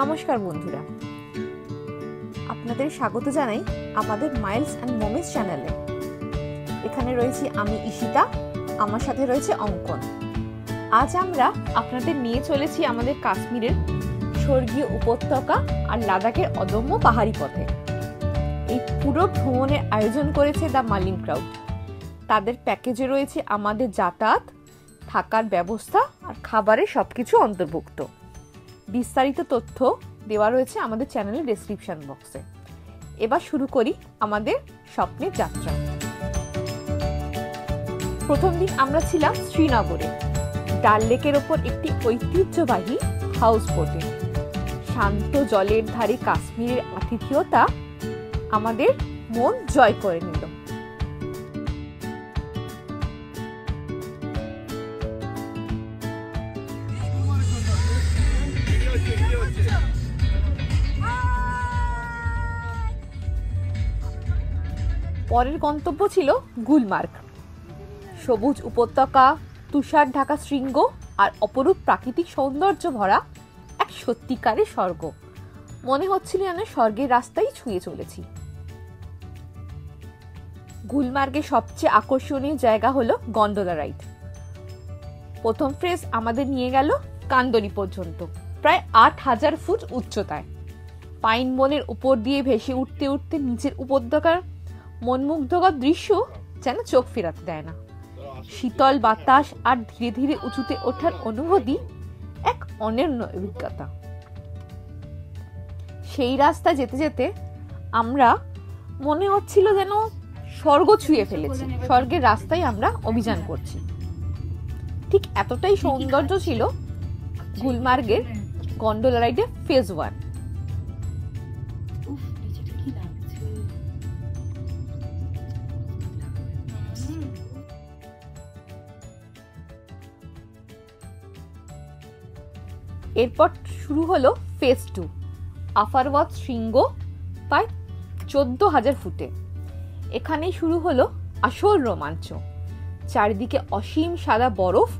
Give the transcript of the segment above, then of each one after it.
নমস্কার বন্ধুরা, আপনাদের স্বাগত জানাই আমাদের মাইলস অ্যান্ড মোমেন্টস চ্যানেলে। এখানে রয়েছি আমি ঈশিতা, আমার সাথে রয়েছে অঙ্কন। আজ আমরা আপনাদের নিয়ে চলেছি আমাদের কাশ্মীরের স্বর্গীয় উপত্যকা আর লাদাখের অদম্য পাহাড়ি পথে। এই পুরো ভ্রমণের আয়োজন করেছে দ্য মার্লিন ক্রাউড। তাদের প্যাকেজে রয়েছে আমাদের যাতায়াত, থাকার ব্যবস্থা আর খাবারের সবকিছু অন্তর্ভুক্ত। বিস্তারিত তথ্য দেওয়া রয়েছে আমাদের চ্যানেলের ডেসক্রিপশন বক্সে। এবার শুরু করি আমাদের স্বপ্নের যাত্রা। প্রথম দিন আমরা ছিলাম শ্রীনগরে, ডাল লেকের ওপর একটি ঐতিহ্যবাহী হাউস বোটে। শান্ত জলের ধারে কাশ্মীরের আতিথেয়তা আমাদের মন জয় করে নিল। পরের গন্তব্য ছিল গুলমার্গ। সবুজ উপত্যকা, তুষার ঢাকা শৃঙ্গ আর অপরূপ প্রাকৃতিক সৌন্দর্য ভরা এক সত্যিকারের স্বর্গ। মনে হচ্ছিল যেন স্বর্গের রাস্তায় ছুঁয়ে চলেছি। গুলমার্গের সবচেয়ে আকর্ষণীয় জায়গা হলো গন্ডোলা রাইড। প্রথম ফেজ আমাদের নিয়ে গেল কান্দলি পর্যন্ত, প্রায় ৮,০০০ ফুট উচ্চতায়। পাইন বনের উপর দিয়ে ভেসে উঠতে উঠতে নিচের উপত্যকার মনমুগ্ধকর দৃশ্য যেন চোখ ফেরাতে দেয় না। শীতল বাতাস আর ধীরে ধীরে উঁচুতে ওঠার অনুভূতি এক অনন্য অভিজ্ঞতা। সেই রাস্তা যেতে যেতে আমরা মনে হচ্ছিল যেন স্বর্গ ছুঁয়ে ফেলেছি, স্বর্গের রাস্তায় আমরা অভিযান করছি। ঠিক এতটাই সৌন্দর্য ছিল গুলমার্গের গন্ডোলা রাইডের ফেজ 1। এরপর শুরু হলো ফেজ 2, আফারওয়াত শৃঙ্গ, প্রায় 14,০০০ ফুটে। এখানেই শুরু হলো আসল রোমাঞ্চ। চারিদিকে অসীম সাদা বরফ,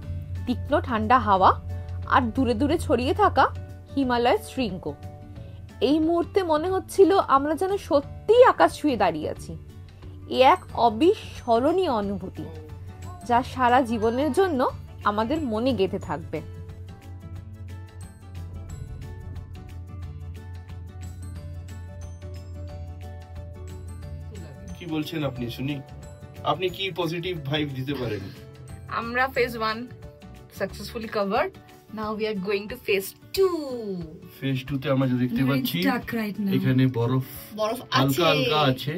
তীক্ষ্ণ ঠান্ডা হাওয়া আর দূরে দূরে ছড়িয়ে থাকা হিমালয়ের শৃঙ্গ। এই মুহূর্তে মনে হচ্ছিল আমরা যেন সত্যিই আকাশ ছুঁয়ে দাঁড়িয়ে আছি। এ এক অবিস্মরণীয় অনুভূতি, যা সারা জীবনের জন্য আমাদের মনে গেঁথে থাকবে। কি বলছেন আপনি শুনি? আপনি কি পজিটিভ ভাইব দিতে পারেন? আমরা phase 1 successfully covered. Now we are going to phase 2। Phase 2 তে আমরা দেখতে পাচ্ছি এখানে বরফ হালকা হালকা আছে।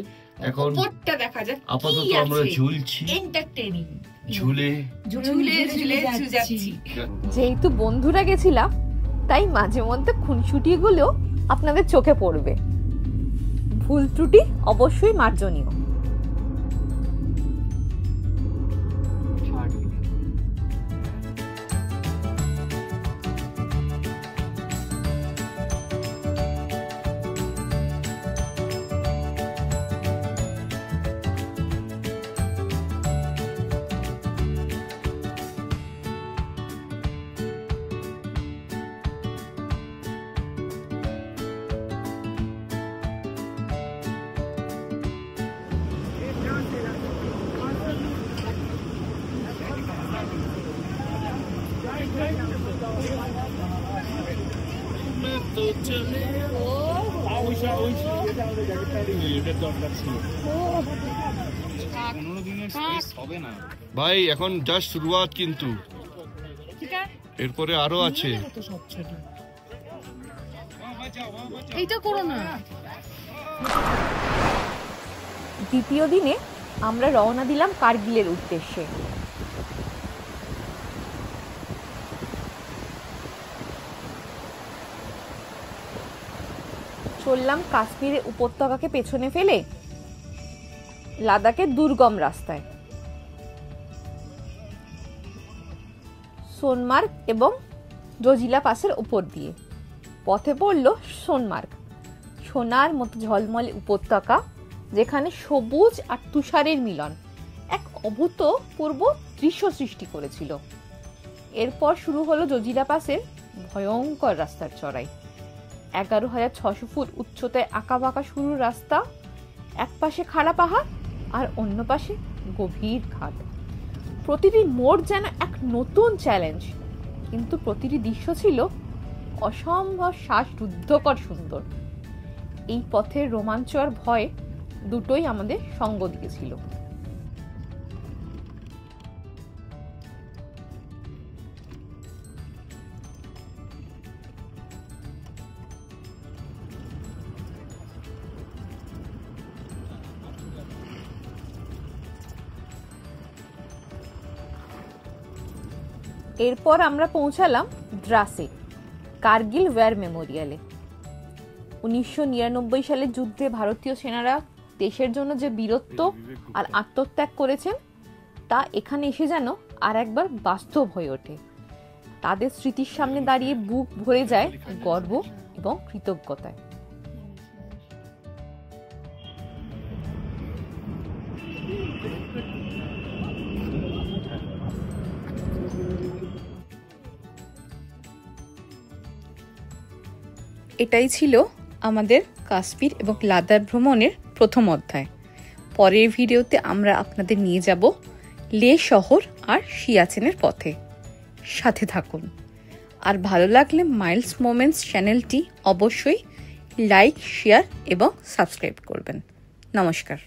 এখন উপরটা দেখা যাক। আপাতত আমরা ঝুলছি, এন্টারটেইনিং ঝুলে যাচ্ছি। যেহেতু বন্ধুরা গেছিলাম, তাই মাঝে মধ্যে খুনসুটিগুলো আপনাদের চোখে পড়বে। ভুল ত্রুটি অবশ্যই মার্জনীয়। ভাই এখন জাস্ট শুরুয়াত, কিন্তু এরপরে আরো আছে। এইটা করো না। দ্বিতীয় দিনে আমরা রওনা দিলাম কার্গিলের উদ্দেশ্যে। চললাম কাশ্মীরের উপত্যকাকে পেছনে ফেলে লাদাখের দুর্গম রাস্তায়। সোনমার্গ এবং জজিলা পাসের উপর দিয়ে পথে পড়ল সোনমার্গ, সোনার মতো ঝলমলে উপত্যকা, যেখানে সবুজ আর তুষারের মিলন এক অভূতপূর্ব দৃশ্য সৃষ্টি করেছিল। এরপর শুরু হলো জজিলা পাসের ভয়ঙ্কর রাস্তার চড়াই। 11,600 ফুট উচ্চতায় আঁকাবাঁকা সরু রাস্তা, এক পাশে খাড়া পাহাড় আর অন্য পাশে গভীর ঘাট। প্রতিটি মোড় যেন এক নতুন চ্যালেঞ্জ, কিন্তু প্রতিটি দৃশ্য ছিল অসম্ভব শ্বাসরুদ্ধকর সুন্দর। এই পথের রোমাঞ্চ আর ভয় দুটোই আমাদের সঙ্গ দিয়েছিল। এরপর আমরা পৌঁছালাম দ্রাসে, কার্গিল ওয়্যার মেমোরিয়ালে। 1999 সালের যুদ্ধে ভারতীয় সেনারা দেশের জন্য যে বীরত্ব আর আত্মত্যাগ করেছেন তা এখানে এসে যেন আর একবার বাস্তব হয়ে ওঠে। তাদের স্মৃতির সামনে দাঁড়িয়ে বুক ভরে যায় গর্ব এবং কৃতজ্ঞতায়। এটাই ছিল আমাদের কাশ্মীর এবং লাদাখ ভ্রমণের প্রথম অধ্যায়। পরের ভিডিওতে আমরা আপনাদের নিয়ে যাব লেহ শহর আর সিয়াচেনের পথে। সাথে থাকুন। আর ভালো লাগলে মাইলস মোমেন্টস চ্যানেলটি অবশ্যই লাইক, শেয়ার এবং সাবস্ক্রাইব করবেন। নমস্কার।